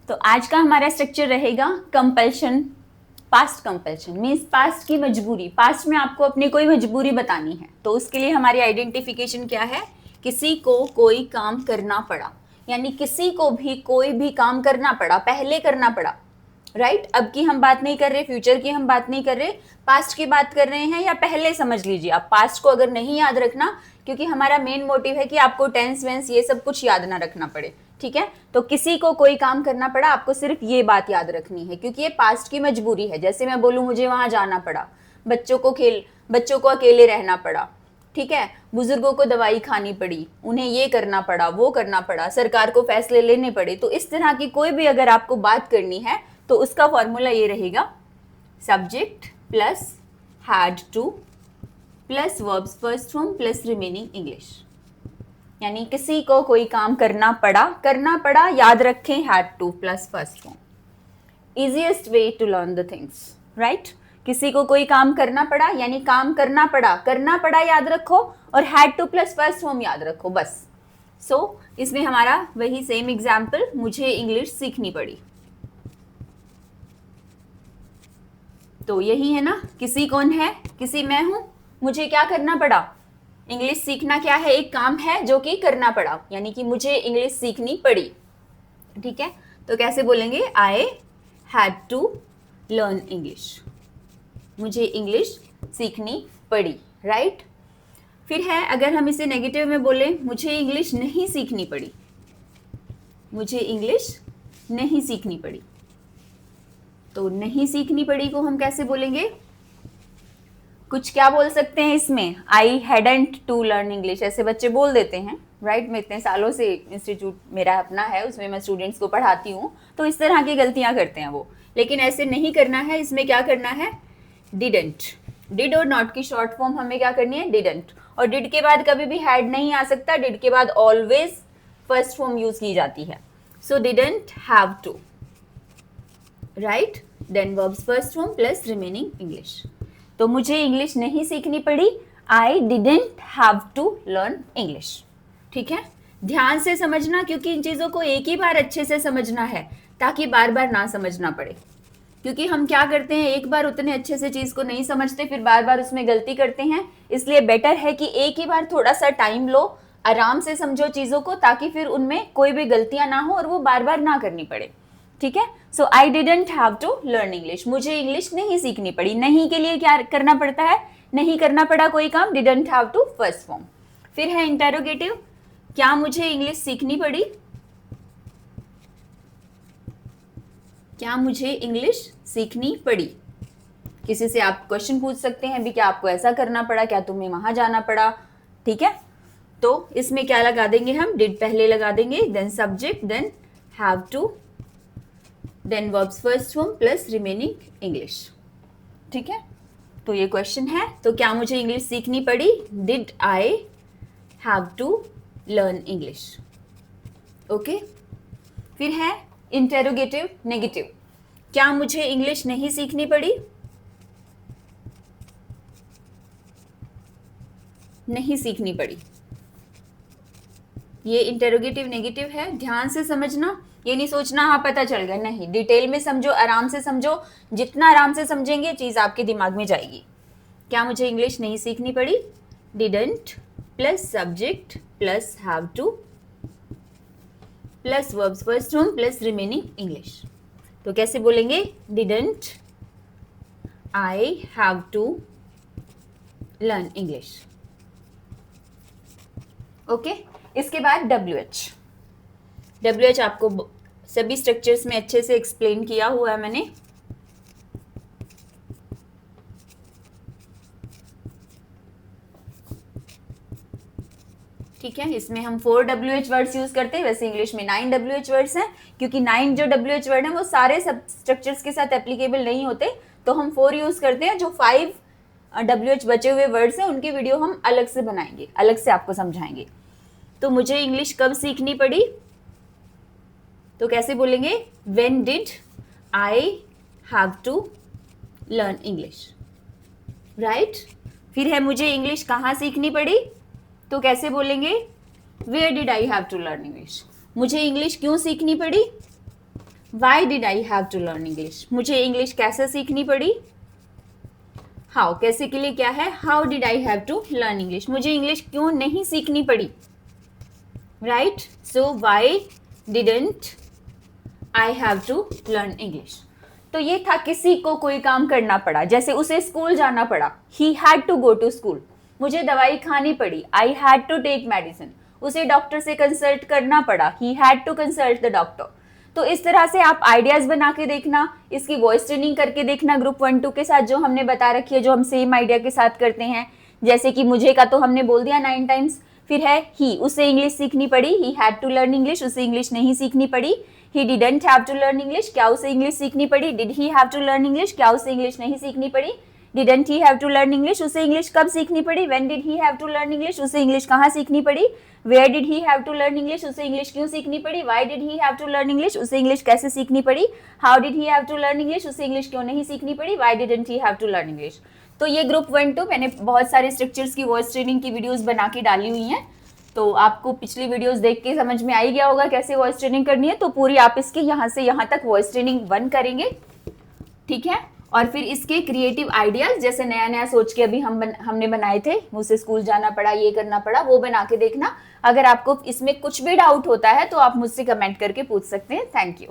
तो आज का हमारा स्ट्रक्चर रहेगा compulsion. Past compulsion means past की मजबूरी, पास्ट में आपको अपनी कोई मजबूरी बतानी है, तो उसके लिए हमारी आइडेंटिफिकेशन क्या है, किसी को कोई काम करना पड़ा, यानी किसी को भी कोई भी काम करना पड़ा, पहले करना पड़ा, राइट। अब की हम बात नहीं कर रहे, फ्यूचर की हम बात नहीं कर रहे, पास्ट की बात कर रहे हैं, या पहले समझ लीजिए आप पास्ट को अगर नहीं याद रखना, क्योंकि हमारा मेन मोटिव है कि आपको टेंस वेंस ये सब कुछ याद ना रखना पड़े, ठीक है। तो किसी को कोई काम करना पड़ा, आपको सिर्फ ये बात याद रखनी है, क्योंकि ये पास्ट की मजबूरी है। जैसे मैं बोलूं मुझे वहां जाना पड़ा, बच्चों को अकेले रहना पड़ा, ठीक है, बुजुर्गों को दवाई खानी पड़ी, उन्हें ये करना पड़ा, वो करना पड़ा, सरकार को फैसले लेने पड़े, तो इस तरह की कोई भी अगर आपको बात करनी है तो उसका फॉर्मूला ये रहेगा, subject plus had to plus verbs first form plus remaining English. यानी किसी को कोई काम करना पड़ा याद रखें had to plus first form. Easiest way to learn the things, right. किसी को कोई काम करना पड़ा यानी काम करना पड़ा याद रखो, और had to plus first form याद रखो, बस। सो इसमें हमारा वही सेम एग्जाम्पल, मुझे इंग्लिश सीखनी पड़ी, तो यही है ना। किसी कौन है, किसी मैं हूं, मुझे क्या करना पड़ा, इंग्लिश सीखना क्या है, एक काम है जो कि करना पड़ा, यानी कि मुझे इंग्लिश सीखनी पड़ी, ठीक है। तो कैसे बोलेंगे, I had to learn English, मुझे इंग्लिश सीखनी पड़ी, राइट। फिर है, अगर हम इसे नेगेटिव में बोले, मुझे इंग्लिश नहीं सीखनी पड़ी, मुझे इंग्लिश नहीं सीखनी पड़ी, तो नहीं सीखनी पड़ी को हम कैसे बोलेंगे, कुछ क्या बोल सकते हैं इसमें, I hadn't to learn English, ऐसे बच्चे बोल देते हैं, राइट। मैं इतने सालों से इंस्टीट्यूट मेरा अपना है, उसमें मैं स्टूडेंट्स को पढ़ाती हूँ, तो इस तरह की गलतियां करते हैं वो, लेकिन ऐसे नहीं करना है। इसमें क्या करना है, डिडंट, डिड और नॉट की शॉर्ट फॉर्म हमें क्या करनी है, डिडंट, और डिड के बाद कभी भी हैड नहीं आ सकता, डिड के बाद ऑलवेज फर्स्ट फॉर्म यूज की जाती है। So didn't have to, right, then verbs first form plus remaining English. तो मुझे इंग्लिश नहीं सीखनी पड़ी, I didn't have to learn English, ठीक है। ध्यान से समझना, क्योंकि इन चीजों को एक ही बार अच्छे से समझना है, ताकि बार बार ना समझना पड़े। क्योंकि हम क्या करते हैं, एक बार उतने अच्छे से चीज को नहीं समझते, फिर बार बार उसमें गलती करते हैं। इसलिए बेटर है कि एक ही बार थोड़ा सा टाइम लो, आराम से समझो चीजों को, ताकि फिर उनमें कोई भी गलतियां ना हो और वो बार बार ना करनी पड़े, ठीक है। So I didn't have to learn English, मुझे इंग्लिश नहीं सीखनी पड़ी। नहीं के लिए क्या करना पड़ता है, नहीं करना पड़ा कोई काम, didn't have to first form. फिर है इंटेरोगेटिव, क्या मुझे इंग्लिश सीखनी पड़ी, क्या मुझे इंग्लिश सीखनी पड़ी। किसी से आप क्वेश्चन पूछ सकते हैं भी, क्या आपको ऐसा करना पड़ा, क्या तुम्हें वहां जाना पड़ा, ठीक है। तो इसमें क्या लगा देंगे हम, डिड पहले लगा देंगे, then subject, then have to, then verbs first form plus remaining English, ठीक है। तो ये क्वेश्चन है, तो क्या मुझे इंग्लिश सीखनी पड़ी, did I have to learn English, okay. फिर है इंटेरोगेटिव नेगेटिव, क्या मुझे इंग्लिश नहीं सीखनी पड़ी, नहीं सीखनी पड़ी। ये इंटेरोगेटिव नेगेटिव है, ध्यान से समझना, ये नहीं सोचना हाँ पता चल गया, नहीं, डिटेल में समझो, आराम से समझो, जितना आराम से समझेंगे चीज आपके दिमाग में जाएगी। क्या मुझे इंग्लिश नहीं सीखनी पड़ी, didn't plus subject plus have to plus verbs first form plus remaining English. तो कैसे बोलेंगे, didn't I have to learn English, okay. इसके बाद WH आपको सभी स्ट्रक्चर्स में अच्छे से एक्सप्लेन किया हुआ है मैंने। ठीक है, इसमें हम 4 WH वर्ड्स यूज करते हैं, वैसे इंग्लिश में 9 WH वर्ड्स हैं, क्योंकि 9 जो WH वर्ड हैं वो सारे सब स्ट्रक्चर्स के साथ एप्लीकेबल नहीं होते, तो हम 4 यूज करते हैं। जो 5 WH बचे हुए वर्ड्स हैं उनकी वीडियो हम अलग से बनाएंगे, अलग से आपको समझाएंगे। तो मुझे इंग्लिश कब सीखनी पड़ी, तो कैसे बोलेंगे, when did I have to learn English, right. फिर है मुझे इंग्लिश कहाँ सीखनी पड़ी, तो कैसे बोलेंगे, where did I have to learn English, मुझे इंग्लिश क्यों सीखनी पड़ी, why did I have to learn English, मुझे इंग्लिश कैसे सीखनी पड़ी। हाउ, कैसे के लिए क्या है, how did I have to learn English, मुझे इंग्लिश क्यों नहीं सीखनी पड़ी, right. So why didn't I have to learn English. तो ये था किसी को कोई काम करना पड़ा, जैसे उसे स्कूल जाना पड़ा, he had to go to school. मुझे दवाई खानी पड़ी, I had to take medicine. उसे डॉक्टर से कंसल्ट करना पड़ा, he had to consult the doctor. तो इस तरह से आप आइडियाज बना के देखना, इसकी वॉइस ट्रेनिंग करके देखना ग्रुप 1-2 के साथ, जो हमने बता रखी है, जो हम सेम आइडिया के साथ करते हैं। जैसे कि मुझे का तो हमने बोल दिया 9 टाइम्स। फिर है ही, उसे इंग्लिश सीखनी पड़ी, he had to learn English, उसे इंग्लिश नहीं सीखनी पड़ी। He didn't have to learn English, क्या उसे इंग्लिश सीखनी पड़ी। Did he have to learn English, क्या उसे इंग्लिश नहीं सीखनी पड़ी। Didn't he have to learn English, उसे इंग्लिश कब सीखनी पड़ी। When did he have to learn English, उसे इंग्लिश कहाँ सीखनी पड़ी। Where did he have to learn English, उसे इंग्लिश क्यों सीखनी पड़ी। Why did he have to learn English, उसे इंग्लिश कैसे सीखनी पड़ी। How did he have to learn English, उसे इंग्लिश क्यों नहीं सीखनी पड़ी। Why didn't he have to learn English. तो ये ग्रुप 1-2 मैंने बहुत सारे स्ट्रक्चर्स की वॉइस ट्रेनिंग की वीडियोस बना के डाली हुई हैं। तो आपको पिछली वीडियोस देख के समझ में आ ही गया होगा कैसे वॉइस ट्रेनिंग करनी है। तो पूरी आप इसके यहाँ से यहाँ तक वॉइस ट्रेनिंग 1 करेंगे, ठीक है। और फिर इसके क्रिएटिव आइडियाज, जैसे नया नया सोच के अभी हमने बनाए थे, मुझसे स्कूल जाना पड़ा, ये करना पड़ा, वो बना के देखना। अगर आपको इसमें कुछ भी डाउट होता है तो आप मुझसे कमेंट करके पूछ सकते हैं। Thank you.